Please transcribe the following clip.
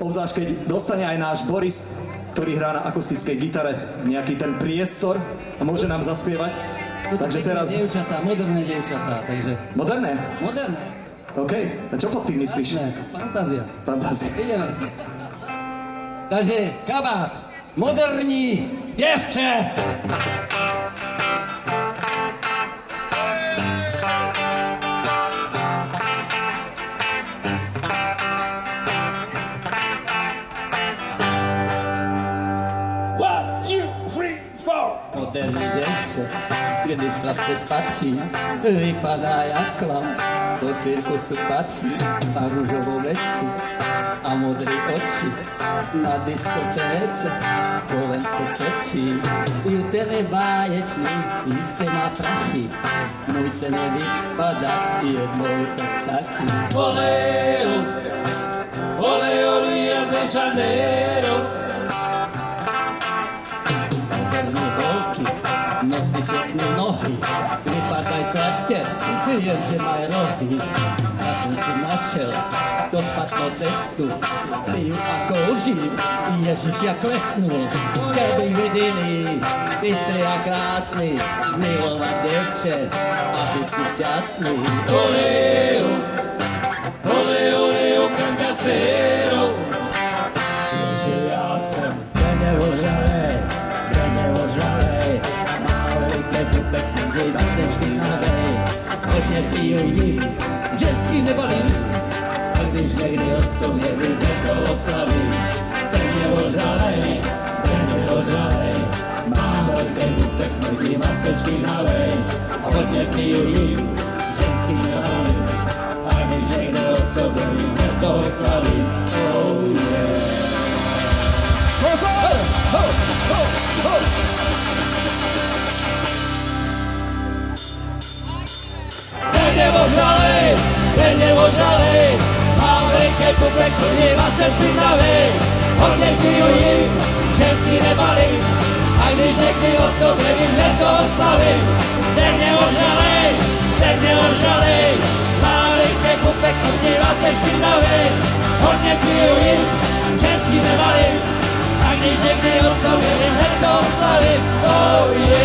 obzvlášť keď dostane aj náš Boris, ktorý hrá na akustickej gitare, nejaký ten priestor a môže nám zaspievať. Takže teraz... Dievčatá, moderné dievčatá, takže... Moderné? Moderné. OK, a čo pod tým myslíš? Jasné, fantázia. Fantázia. Ideme. Takže, kabát, moderní dievče! Moderní děvče, když chlapce spatří, vypadá jak klam, do cirkusu patří, má růžovou vestu a modré oči, na diskotéce kolem se točí. I u tebe báječný, jistě má prachy, můj se nevypadá, jednou tak taky. Oleo, oleo, Rio de Janeiro, nosí pěkné nohy, vypadají sladce, jenže mají rohy. Já jsem si našel do špatnou cestu, piju a kouřím, Ježíš jak lesnul. Chtěl bych viděli, ty jste jak krásný, milovat děvče a být si šťastný. Oleo, oleo, oleo, cangacero. Jenže já jsem neožalej, neožalej. Tak jsem dějda jsem špinavej, hodně piju jí, ženský nebalí. A když někdy osobně vyjde do oslavy, ten mě ožalej. Mám velký butek, smrdím a jsem špinavej, hodně piju jí, ženský nebalí. A když někdy osobně vyjde do oslavy, oh yeah. Pozor! Ho, ho, ho! Ten neožalej, mám veliký pupek, smrdím a jsem špinavej, hodně piju jim, ženský nebalím, a když někdy osobně vyjde do oslavy, ten neožalej, mám veliký pupek, smrdím a jsem špinavej, hodně piju jim, ženský nebalím, a když někdy osobně vyjde do oslavy, oh yeah.